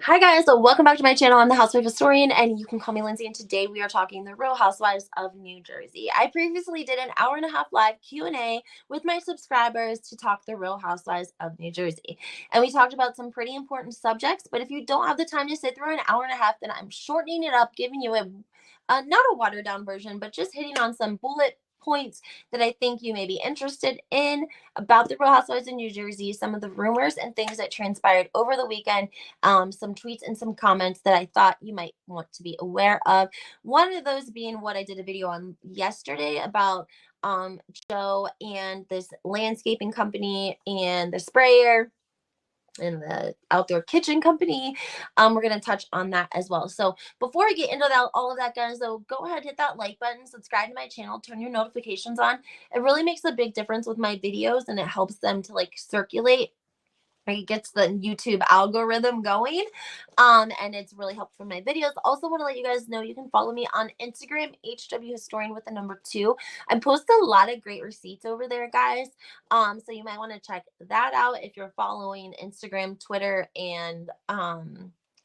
Hi guys, so welcome back to my channel. I'm the Housewife Historian, and you can call me Lindsay. And today we are talking the Real Housewives of New Jersey. I previously did an hour-and-a-half live Q&A with my subscribers to talk the Real Housewives of New Jersey, and we talked about some pretty important subjects. But if you don't have the time to sit through an hour and a half, then I'm shortening it up, giving you a not a watered down version, but just hitting on some bullet points that I think you may be interested in about the Real Housewives of New Jersey, some of the rumors and things that transpired over the weekend, some tweets and some comments that I thought you might want to be aware of. One of those being what I did a video on yesterday about Joe and this landscaping company and the sprayer and the outdoor kitchen company. We're going to touch on that as well. So before we get into that, all of that, guys, though, go ahead, hit that like button, subscribe to my channel, turn your notifications on. It really makes a big difference with my videos, and it helps them to like circulate. It gets the YouTube algorithm going, and it's really helpful for my videos. Also want to let you guys know you can follow me on Instagram, HW Historian with the number 2. I post a lot of great receipts over there, guys, so you might want to check that out if you're following Instagram, Twitter, and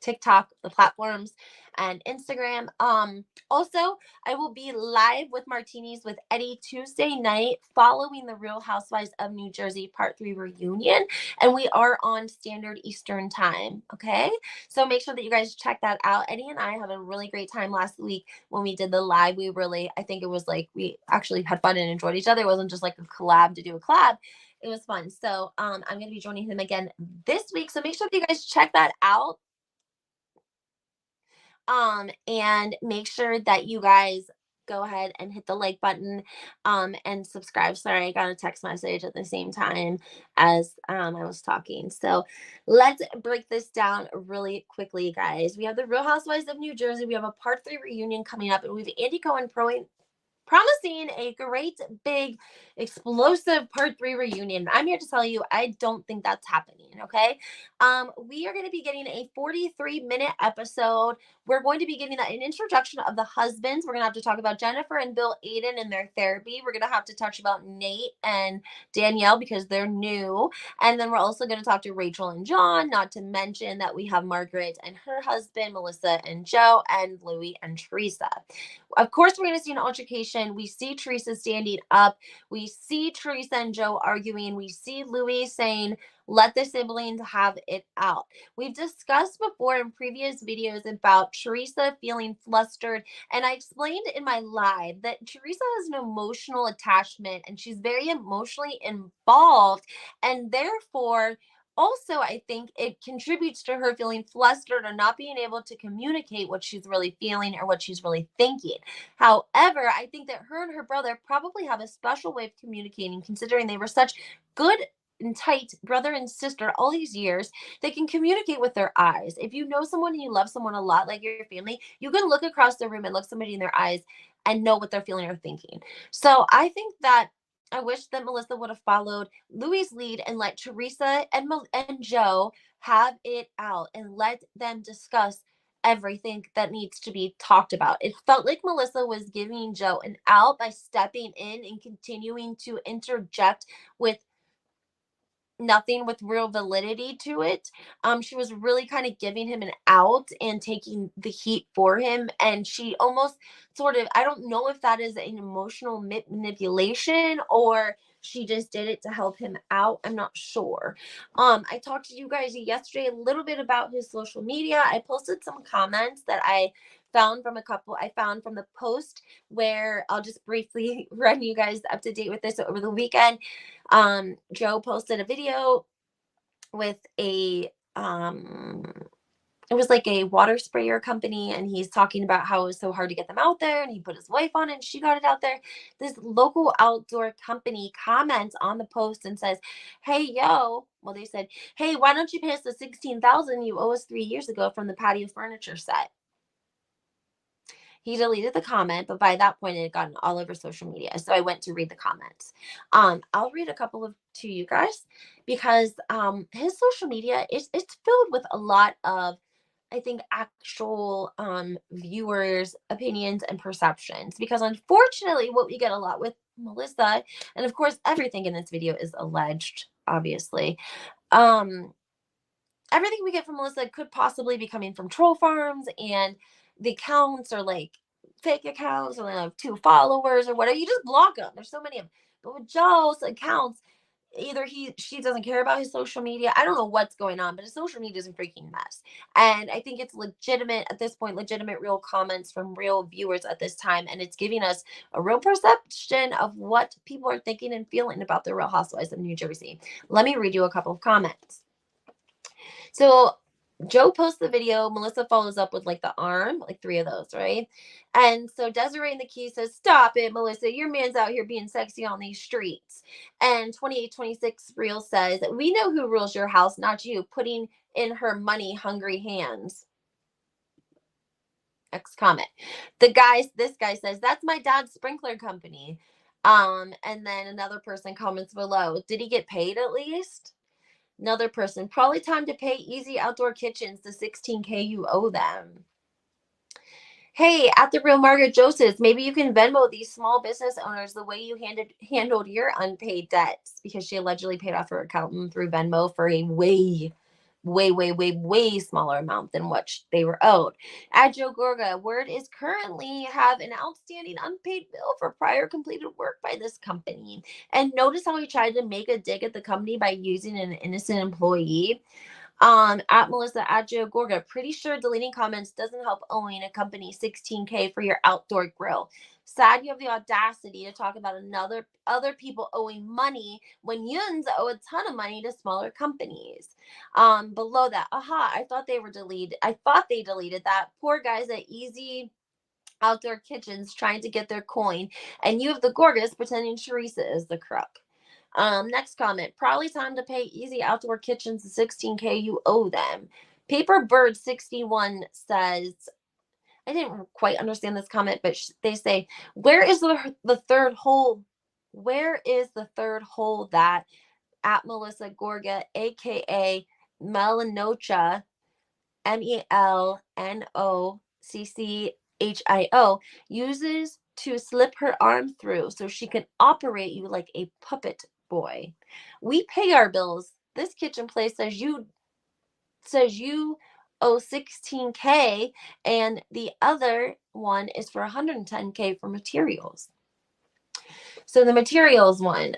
TikTok, the platforms, and Instagram. Also, I will be live with Martinis with Eddie Tuesday night following the Real Housewives of New Jersey Part 3 reunion, and we are on Standard Eastern Time. Okay, so make sure that you guys check that out. Eddie and I had a really great time last week when we did the live. I think it was like we actually had fun and enjoyed each other. It wasn't just like a collab to do a collab. It was fun. So I'm going to be joining him again this week. So make sure that you guys check that out. And make sure that you guys go ahead and hit the like button, and subscribe. Sorry, I got a text message at the same time as I was talking. So let's break this down really quickly, guys. We have the Real Housewives of New Jersey. We have a part 3 reunion coming up, and we have Andy Cohen promising a great big explosive part 3 reunion. I'm here to tell you I don't think that's happening. Okay, we are going to be getting a 43-minute episode. We're going to be getting an introduction of the husbands. We're going to have to talk about Jennifer and Bill Aiden and their therapy. We're going to have to touch about Nate and Danielle because they're new, and then we're also going to talk to Rachel and John, not to mention that we have Margaret and her husband, Melissa and Joe, and Louis and Teresa. Of course, we're going to see an altercation. We see Teresa standing up. We see Teresa and Joe arguing. We see Louis saying, let the siblings have it out. We've discussed before in previous videos about Teresa feeling flustered, and I explained in my live that Teresa has an emotional attachment and she's very emotionally involved, and therefore also I think it contributes to her feeling flustered or not being able to communicate what she's really feeling or what she's really thinking. However, I think that her and her brother probably have a special way of communicating, considering they were such good and tight brother and sister all these years. They can communicate with their eyes. If you know someone and you love someone a lot, like your family, you can look across the room and look somebody in their eyes and know what they're feeling or thinking. So I think that I wish that Melissa would have followed Louis' lead and let Teresa and Joe have it out and let them discuss everything that needs to be talked about. It felt like Melissa was giving Joe an out by stepping in and continuing to interject with nothing with real validity to it. She was really kind of giving him an out and taking the heat for him. And she almost sort of, I don't know if that is an emotional manipulation or she just did it to help him out. I'm not sure. I talked to you guys yesterday a little bit about his social media. I posted some comments that I found from the post where I'll just briefly run you guys up to date with this over the weekend. Joe posted a video with it was like a water sprayer company, and he's talking about how it was so hard to get them out there, and he put his wife on it and she got it out there. This local outdoor company comments on the post and says, hey, they said, hey, why don't you pay us the $16,000 you owe us 3 years ago from the patio furniture set? He deleted the comment, but by that point it had gotten all over social media. So I went to read the comments. I'll read a couple of to you guys because his social media it's filled with a lot of, I think, actual viewers' opinions and perceptions. Because unfortunately, what we get a lot with Melissa, and of course everything in this video is alleged, obviously. Um everything we get from Melissa could possibly be coming from troll farms, and the accounts are like fake accounts, or they have 2 followers or whatever. You just block them. There's so many of them. But with Joe's accounts, either she doesn't care about his social media. I don't know what's going on, but his social media is a freaking mess. And I think it's legitimate at this point, legitimate real comments from real viewers at this time, and it's giving us a real perception of what people are thinking and feeling about the Real Housewives of New Jersey. Let me read you a couple of comments. So Joe posts the video. Melissa follows up with like the arm, like 3 of those, right? And so Desiree in the key says, "Stop it, Melissa. Your man's out here being sexy on these streets." And 2826 Real says, "We know who rules your house, not you, putting in her money hungry hands." X comment. This guy says, "That's my dad's sprinkler company." And then another person comments below, "Did he get paid at least?" Another person, "Probably time to pay Easy Outdoor Kitchens the $16K you owe them." "Hey, at the Real Margaret Josephs, maybe you can Venmo these small business owners the way you handled your unpaid debts," because she allegedly paid off her accountant through Venmo for a way smaller amount than what they were owed. At Joe Gorga, word is currently have an outstanding unpaid bill for prior completed work by this company. And notice how he tried to make a dig at the company by using an innocent employee. At Melissa at Joe Gorga, pretty sure deleting comments doesn't help owing a company $16K for your outdoor grill. Sad you have the audacity to talk about other people owing money when Yuns owe a ton of money to smaller companies. Below that, I thought they deleted that. Poor guys at Easy Outdoor Kitchens trying to get their coin, and you have the Gorgas pretending Teresa is the crook. Next comment, probably time to pay Easy Outdoor Kitchens the $16K you owe them. Paperbird61 says, I didn't quite understand this comment, but they say, where is the third hole? Where is the third hole that at Melissa Gorga, aka Melanocha, Melnoccchio, uses to slip her arm through so she can operate you like a puppet boy? We pay our bills. This kitchen place says you owe $16K, and the other one is for $110K for materials. So the materials one,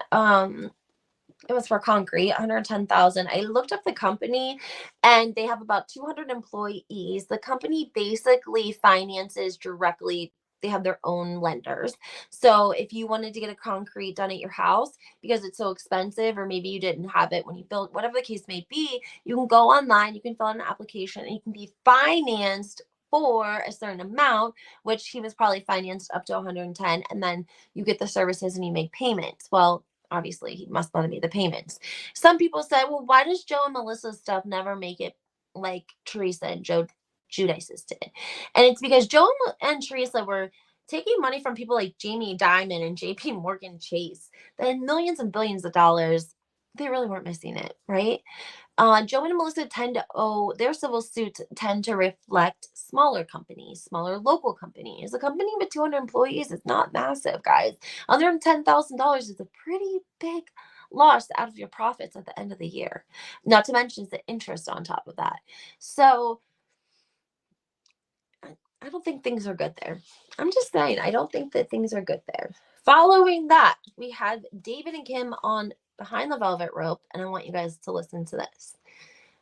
it was for concrete, 110,000. I looked up the company, and they have about 200 employees. The company basically finances directly. They have their own lenders. So if you wanted to get a concrete done at your house because it's so expensive, or maybe you didn't have it when you built, whatever the case may be, you can go online, you can fill out an application, and you can be financed for a certain amount, which he was probably financed up to 110, and then you get the services and you make payments. Well, obviously he must not have made the payments. Some people said, well, why does Joe and Melissa's stuff never make it like Teresa and Joe Judice's did? And it's because Joe and Teresa were taking money from people like Jamie Dimon and JP Morgan Chase that had millions and billions of dollars. They really weren't missing it, right? Joe and Melissa tend to owe, their civil suits tend to reflect smaller companies, smaller local companies. A company with 200 employees is not massive, guys. $110,000 is a pretty big loss out of your profits at the end of the year. Not to mention the interest on top of that. So I don't think things are good there. I'm just saying, I don't think that things are good there. Following that, we had David and Kim on Behind the Velvet Rope, and I want you guys to listen to this.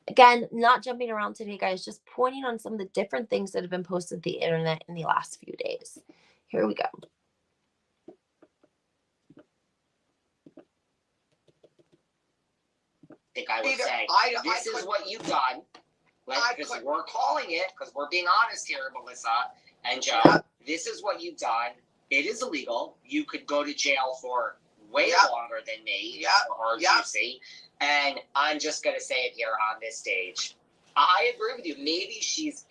Again, not jumping around today, guys, just pointing on some of the different things that have been posted to the internet in the last few days. Here we go. I think I would say, this is what you've done. Because we're calling it, because we're being honest here, Melissa and Joe. Yeah. This is what you've done. It is illegal. You could go to jail for way longer than me or Juicy. And I'm just going to say it here on this stage. I agree with you. Maybe she's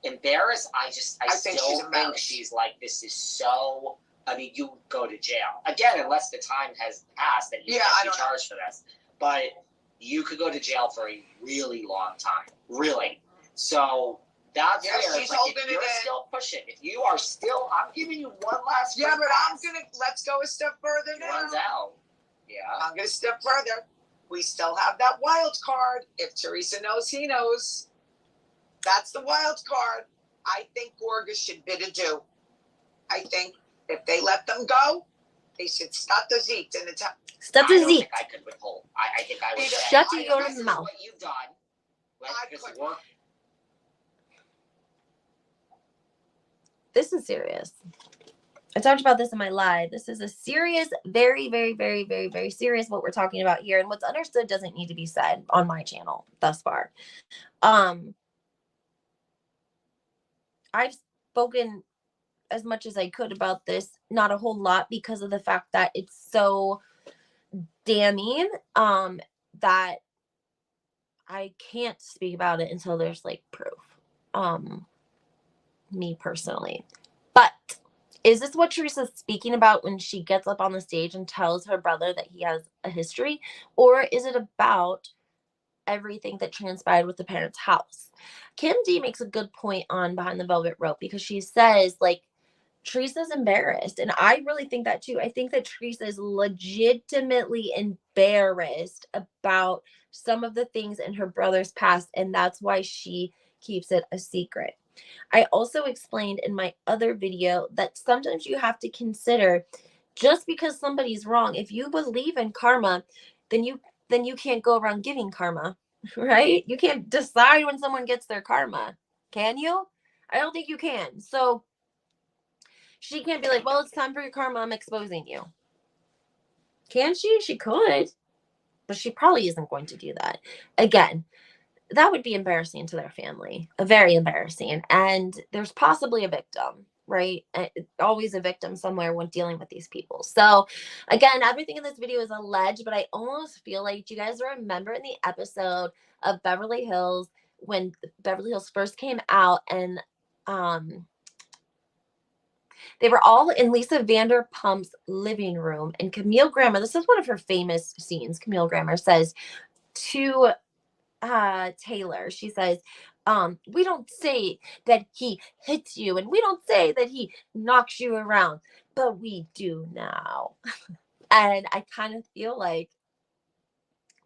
embarrassed. I still think she's like, this is so... I mean, you go to jail. Again, unless the time has passed that you can't be charged for this. But you could go to jail for a really long time. Really. So that's where she's holding it in. You're still pushing. If you are still, I'm giving you one last. But let's go a step further now. Runs out. Yeah. I'm going to step further. we still have that wild card. If Teresa knows, he knows. That's the wild card. I think Gorga should bid adieu. I think if they let them go, they should stop the Zeke in the time. Stop the Zeke. I could withhold. I think I would say, shut your mouth. What you've done. This is serious. I talked about this in my live. This is a serious, very, very, very, very, very serious what we're talking about here. And what's understood doesn't need to be said on my channel thus far. I've spoken as much as I could about this, not a whole lot, because of the fact that it's so damning that I can't speak about it until there's like proof. Me personally. But is this what Teresa's speaking about when she gets up on the stage and tells her brother that he has a history? Or is it about everything that transpired with the parents' house? Kim D makes a good point on Behind the Velvet Rope, because she says, like, Teresa's embarrassed. And I really think that too. I think that Teresa is legitimately embarrassed about some of the things in her brother's past. And that's why she keeps it a secret. I also explained in my other video that sometimes you have to consider, just because somebody's wrong, if you believe in karma, then you can't go around giving karma, right? You can't decide when someone gets their karma. Can you? I don't think you can. So she can't be like, well, it's time for your karma, I'm exposing you. Can she? She could, but she probably isn't going to do that. Again, that would be embarrassing to their family, very embarrassing. And there's possibly a victim, right? Always a victim somewhere when dealing with these people. So again, everything in this video is alleged, but I almost feel like you guys remember in the episode of Beverly Hills, when Beverly Hills first came out, and they were all in Lisa Vanderpump's living room, and Camille Grammer, this is one of her famous scenes, Camille Grammer says to Taylor, she says, we don't say that he hits you, and we don't say that he knocks you around, but we do now. And I kind of feel like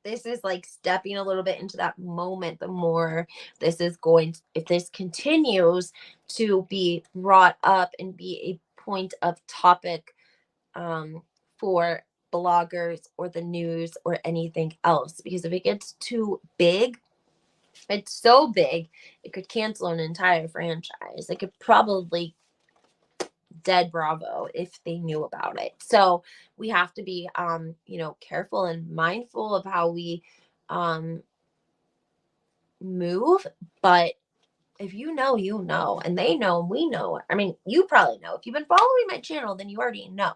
this is like stepping a little bit into that moment. The more this is going, if this continues to be brought up and be a point of topic for bloggers or the news or anything else, because if it gets too big, it's so big, it could cancel an entire franchise. It could probably dead Bravo if they knew about it. So we have to be, careful and mindful of how we move. But if you know, you know, and they know, and we know. I mean, you probably know. If you've been following my channel, then you already know.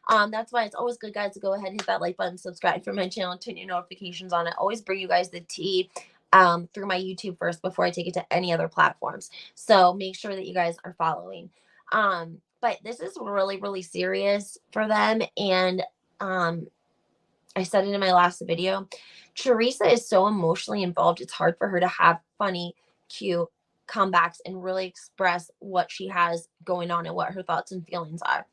That's why it's always good, guys, to go ahead and hit that like button, subscribe for my channel, turn your notifications on. I always bring you guys the tea through my YouTube first before I take it to any other platforms. So make sure that you guys are following. But this is really, really serious for them. And I said it in my last video. Teresa is so emotionally involved. It's hard for her to have funny, cute comebacks and really express what she has going on and what her thoughts and feelings are.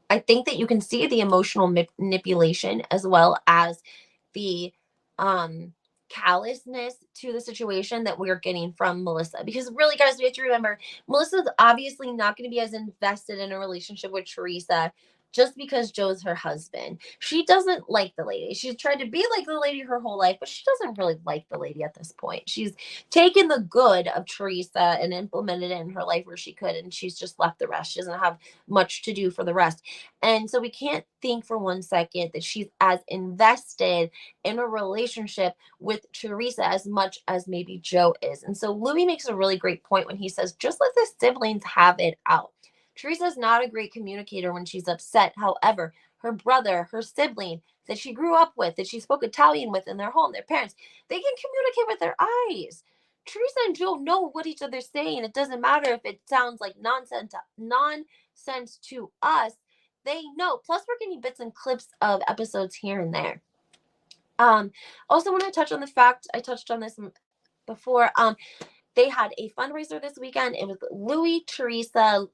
I think that you can see the emotional manipulation as well as the callousness to the situation that we're getting from Melissa. Because really, guys, we have to remember, Melissa's obviously not going to be as invested in a relationship with Teresa just because Joe's her husband. She doesn't like the lady. She's tried to be like the lady her whole life, but she doesn't really like the lady at this point. She's taken the good of Teresa and implemented it in her life where she could, and she's just left the rest. She doesn't have much to do for the rest. And so we can't think for one second that she's as invested in a relationship with Teresa as much as maybe Joe is. And so Louis makes a really great point when he says, just let the siblings have it out. Teresa's not a great communicator when she's upset. However, her brother, her sibling that she grew up with, that she spoke Italian with in their home, their parents, they can communicate with their eyes. Teresa and Joe know what each other's saying. It doesn't matter if it sounds like nonsense to us. They know. Plus, we're getting bits and clips of episodes here and there. Also, when I touch on the fact, I touched on this before, they had a fundraiser this weekend. It was Louis, Teresa,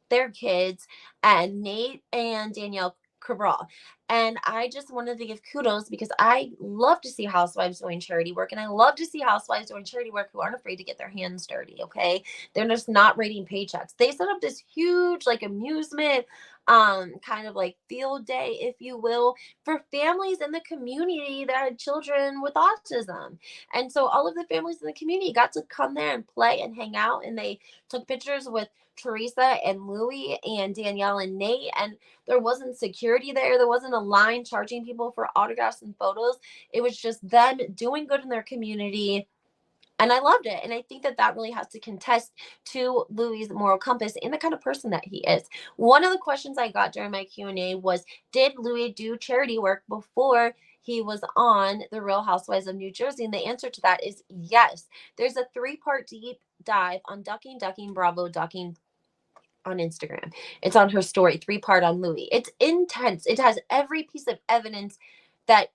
their kids, and Nate and Danielle Cabral. And I just wanted to give kudos because I love to see housewives doing charity work. And I love to see housewives doing charity work who aren't afraid to get their hands dirty. Okay. They're just not rating paychecks. They set up this huge, like, amusement, kind of like field day, if you will, for families in the community that had children with autism. And so all of the families in the community got to come there and play and hang out. And they took pictures with Teresa and Louie and Danielle and Nate. And there wasn't security there. There wasn't a line charging people for autographs and photos. It was just them doing good in their community. And I loved it. And I think that that really has to contest to Louis's moral compass and the kind of person that he is. One of the questions I got during my Q&A was, did Louis do charity work before he was on The Real Housewives of New Jersey? And the answer to that is yes. There's a 3-part deep dive on Ducking, Ducking, Bravo, Ducking on Instagram. It's on her story, 3-part on Louis. It's intense. It has every piece of evidence that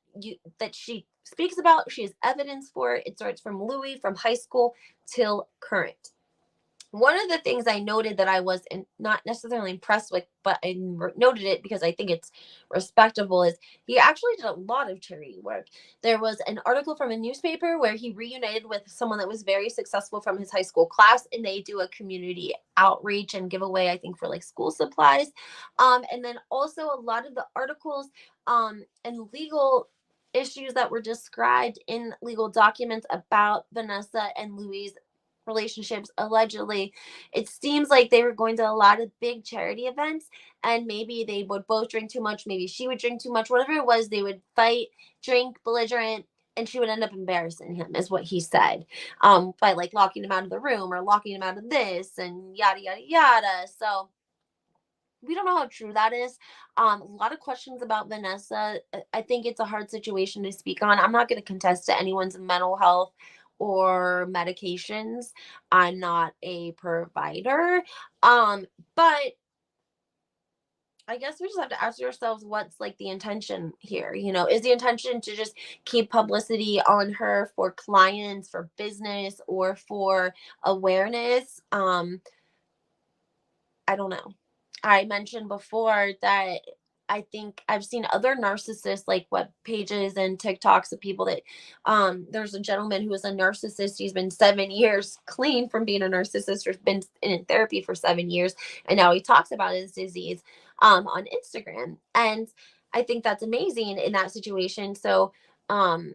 she speaks about. She has evidence for it. It starts from Louis, from high school till current. One of the things I noted that I was not necessarily impressed with, but I noted it because I think it's respectable, is he actually did a lot of charity work. There was an article from a newspaper where he reunited with someone that was very successful from his high school class, and they do a community outreach and giveaway, I think, for like school supplies. And then also a lot of the articles and legal issues that were described in legal documents about Vanessa and Louis' relationships, allegedly, it seems like they were going to a lot of big charity events, and maybe they would both drink too much, maybe she would drink too much, whatever it was, they would fight, drink, belligerent, and she would end up embarrassing him, is what he said, by like locking him out of the room or locking him out of this and yada yada yada. So we don't know how true that is. A lot of questions about Vanessa. I think it's a hard situation to speak on. I'm not going to contest to anyone's mental health or medications. I'm not a provider. But I guess we just have to ask ourselves, what's like the intention here? Is the intention to just keep publicity on her for clients, for business, or for awareness? I don't know. I mentioned before that I think I've seen other narcissists, like web pages and TikToks of people that there's a gentleman who is a narcissist. He's been 7 years clean from being a narcissist, or been in therapy for 7 years, and now he talks about his disease on Instagram. And I think that's amazing in that situation. So um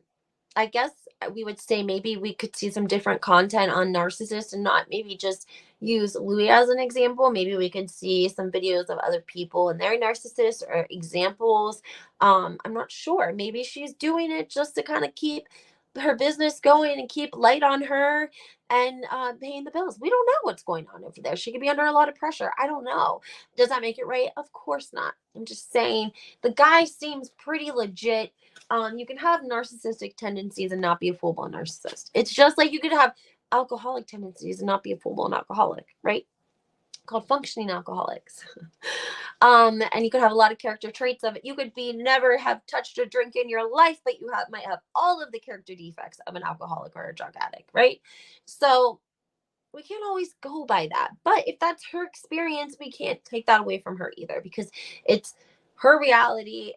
I guess we would say maybe we could see some different content on narcissists and not maybe just use Louis as an example. Maybe we could see some videos of other people and their narcissists or examples. I'm not sure. Maybe she's doing it just to kind of keep her business going and keep light on her and paying the bills. We don't know what's going on over there. She could be under a lot of pressure. I don't know. Does that make it right? Of course not. I'm just saying the guy seems pretty legit. You can have narcissistic tendencies and not be a full-blown narcissist. It's just like you could have alcoholic tendencies and not be a full-blown alcoholic, right? Called functioning alcoholics. And you could have a lot of character traits of it. You could be never have touched a drink in your life, but you might have all of the character defects of an alcoholic or a drug addict, right? So we can't always go by that. But if that's her experience, we can't take that away from her either, because it's her reality.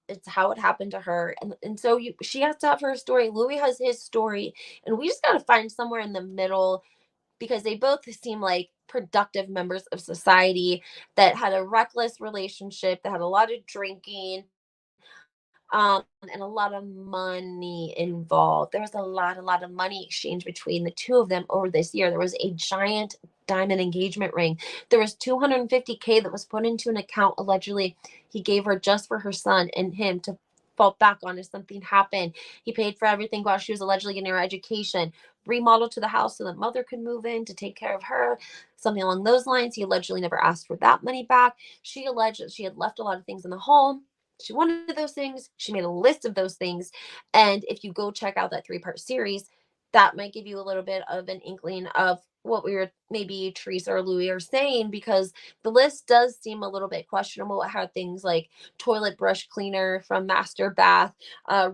It's how it happened to her. And so she has to have her story. Louis has his story. And we just got to find somewhere in the middle, because they both seem like productive members of society that had a reckless relationship, that had a lot of drinking, and a lot of money involved. There was a lot of money exchange between the two of them over this year. There was a giant diamond engagement ring. There was 250K that was put into an account, allegedly he gave her just for her son and him to fall back on if something happened. He paid for everything while she was allegedly getting her education, remodeled to the house so that mother could move in to take care of her, something along those lines. He allegedly never asked for that money back. She alleged that she had left a lot of things in the home. She wanted those things. She made a list of those things. And if you go check out that 3-part series, that might give you a little bit of an inkling of what we were, maybe Teresa or Louis are saying, because the list does seem a little bit questionable. It had things like toilet brush cleaner from master bath,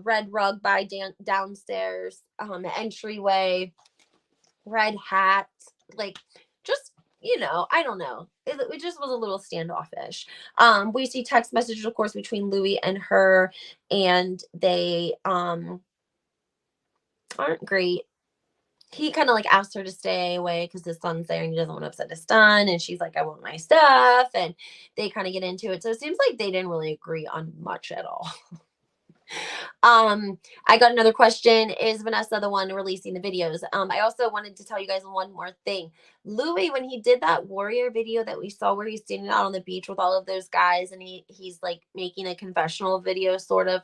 red rug by downstairs, entryway, red hat, like just I don't know. It just was a little standoffish. We see text messages, of course, between Louis and her, and they aren't great. He kind of like asked her to stay away because his son's there and he doesn't want to upset his son. And she's like, I want my stuff. And they kind of get into it. So it seems like they didn't really agree on much at all. I got another question. Is Vanessa the one releasing the videos? I also wanted to tell you guys one more thing. Louis, when he did that warrior video that we saw where he's standing out on the beach with all of those guys and he's like making a confessional video sort of,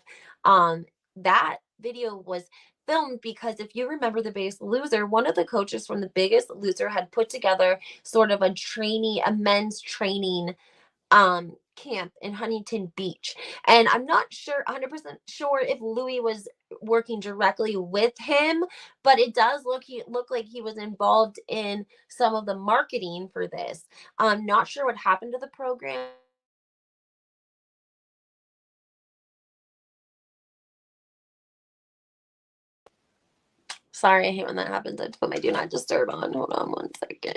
that video was filmed because if you remember the Biggest Loser, one of the coaches from the Biggest Loser had put together sort of a men's training camp in Huntington Beach. And I'm not sure 100% sure if Louis was working directly with him, but it does look like he was involved in some of the marketing for this. I'm not sure what happened to the program. Sorry, I hate when that happens. I have to put my do not disturb on. Hold on one second.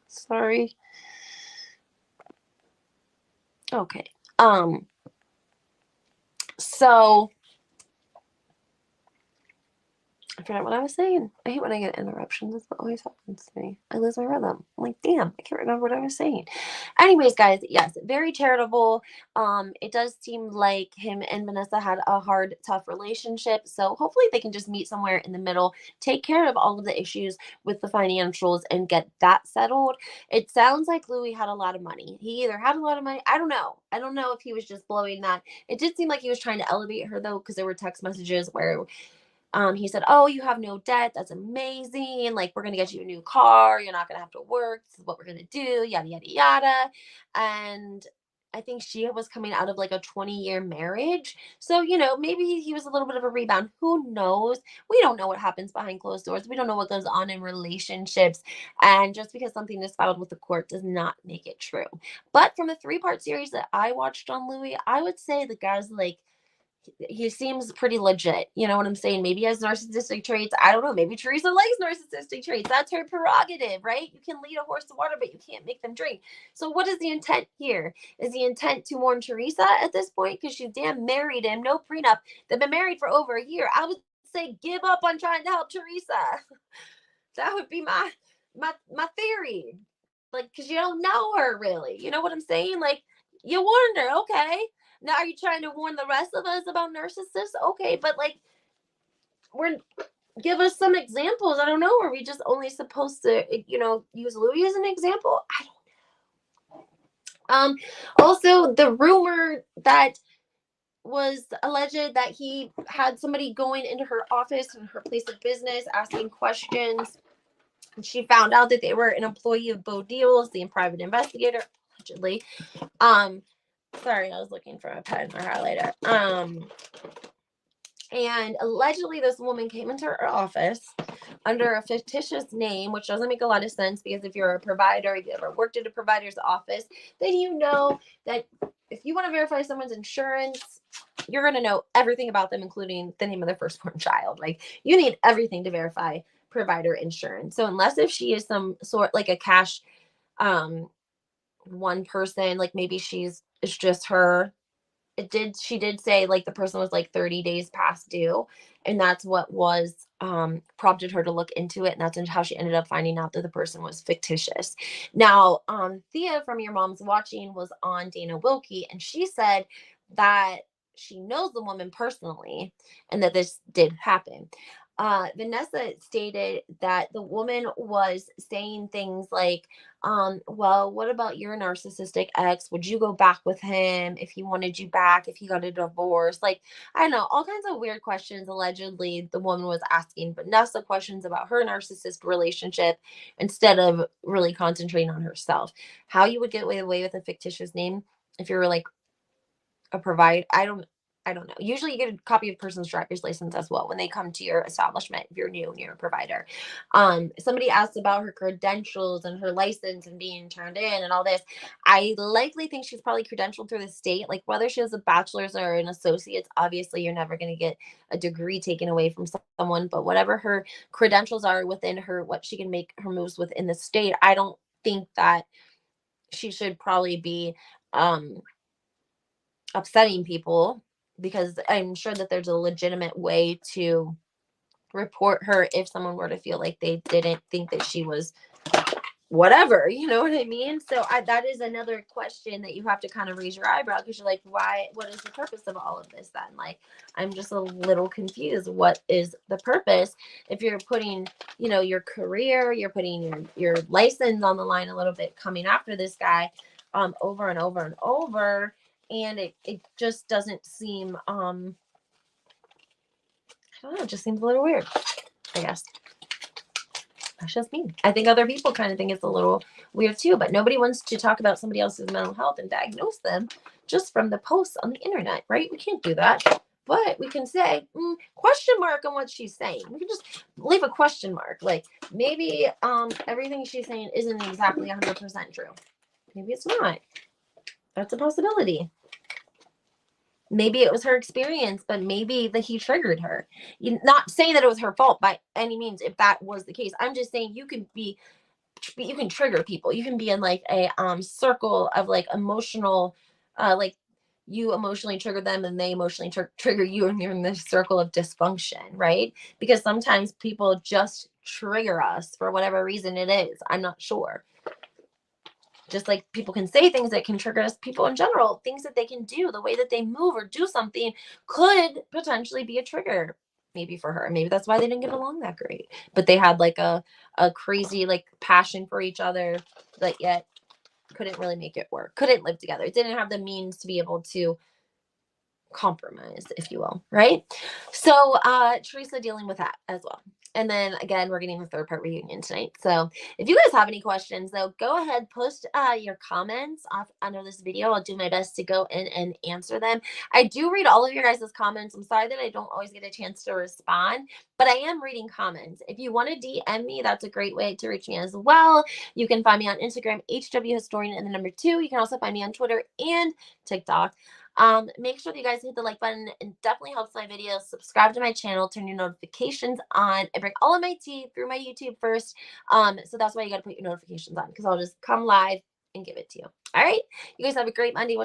Sorry. Okay. So I forgot what I was saying. I hate when I get interruptions. That's what always happens to me. I lose my rhythm. I'm like, damn, I can't remember what I was saying. Anyways, guys, yes, very charitable. It does seem like him and Vanessa had a hard, tough relationship. So hopefully they can just meet somewhere in the middle, take care of all of the issues with the financials and get that settled. It sounds like Louis had a lot of money. He either had a lot of money. I don't know. I don't know if he was just blowing that. It did seem like he was trying to elevate her though, because there were text messages where he said, "Oh, you have no debt. That's amazing. Like, we're gonna get you a new car. You're not gonna have to work. This is what we're gonna do. Yada yada yada." And I think she was coming out of like a 20-year marriage. So, maybe he was a little bit of a rebound. Who knows? We don't know what happens behind closed doors. We don't know what goes on in relationships. And just because something is filed with the court does not make it true. But from the 3-part series that I watched on Louis, I would say the guy's like, he seems pretty legit. You know what I'm saying? Maybe he has narcissistic traits. I don't know. Maybe Teresa likes narcissistic traits. That's her prerogative, right? You can lead a horse to water, but you can't make them drink. So what is the intent here? Is the intent to warn Teresa at this point? Because she's damn married him, no prenup. They've been married for over a year. I would say give up on trying to help Teresa. That would be my theory. Like, because you don't know her really. You know what I'm saying? Like, you warned her, okay. Now, are you trying to warn the rest of us about narcissists? Okay, but like, we're give us some examples. I don't know. Are we just only supposed to, use Louis as an example? I don't. Also, the rumor that was alleged that he had somebody going into her office and her place of business asking questions. And she found out that they were an employee of Bo Deals, the private investigator, allegedly. Sorry, I was looking for a pen or highlighter. And allegedly this woman came into her office under a fictitious name, which doesn't make a lot of sense because if you're a provider, if you ever worked at a provider's office, then you know that if you want to verify someone's insurance, you're going to know everything about them, including the name of their firstborn child. Like, you need everything to verify provider insurance. So unless if she is some sort like a cash one person, like maybe it's just her. She did say like the person was like 30 days past due, and that's what was prompted her to look into it, and that's how she ended up finding out that the person was fictitious. Now, Thea from Your Mom's Watching was on Dana Wilkie, and she said that she knows the woman personally and that this did happen. Vanessa stated that the woman was saying things like, well, what about your narcissistic ex? Would you go back with him if he wanted you back, if he got a divorce? Like, I don't know, all kinds of weird questions. Allegedly, the woman was asking Vanessa questions about her narcissist relationship instead of really concentrating on herself. How you would get away with a fictitious name if you're like a provider, I I don't know. Usually you get a copy of person's driver's license as well when they come to your establishment if you're new and you're a provider. Somebody asked about her credentials and her license and being turned in and all this. I likely think she's probably credentialed through the state. Like whether she has a bachelor's or an associate's, obviously you're never going to get a degree taken away from someone. But whatever her credentials are within her, what she can make her moves within the state, I don't think that she should probably be um upsetting people, because I'm sure that there's a legitimate way to report her if someone were to feel like they didn't think that she was whatever, you know what I mean? So that is another question that you have to kind of raise your eyebrow, because you're like, why, what is the purpose of all of this then? Like, I'm just a little confused. What is the purpose if you're putting, your career, you're putting your license on the line a little bit, coming after this guy over and over and over, and it just doesn't seem I don't know, it just seems a little weird, I guess. That's just me. I think other people kind of think it's a little weird too, but nobody wants to talk about somebody else's mental health and diagnose them just from the posts on the internet, right? We can't do that. But we can say question mark on what she's saying. We can just leave a question mark. Like maybe everything she's saying isn't exactly 100% true. Maybe it's not. That's a possibility. Maybe it was her experience, but maybe that he triggered her. Not saying that it was her fault by any means if that was the case. I'm just saying you can trigger people. You can be in like a circle of like emotional like you emotionally trigger them and they emotionally trigger you, and you're in this circle of dysfunction, right? Because sometimes people just trigger us for whatever reason it is. I'm not sure. Just like people can say things that can trigger us, people in general, things that they can do, the way that they move or do something could potentially be a trigger, maybe for her. Maybe that's why they didn't get along that great. But they had like a crazy like passion for each other, but yet couldn't really make it work, couldn't live together, didn't have the means to be able to compromise, if you will, right? So Teresa dealing with that as well. And then again, we're getting the third part reunion tonight. So if you guys have any questions, though, go ahead, post your comments off under this video. I'll do my best to go in and answer them. I do read all of your guys' comments. I'm sorry that I don't always get a chance to respond, but I am reading comments. If you want to DM me, that's a great way to reach me as well. You can find me on Instagram, HW Historian, and the number 2. You can also find me on Twitter and TikTok. Make sure that you guys hit the like button. It definitely helps my videos. Subscribe to my channel, turn your notifications on. I bring all of my tea through my YouTube first. So that's why you got to put your notifications on, because I'll just come live and give it to you. All right. You guys have a great Monday.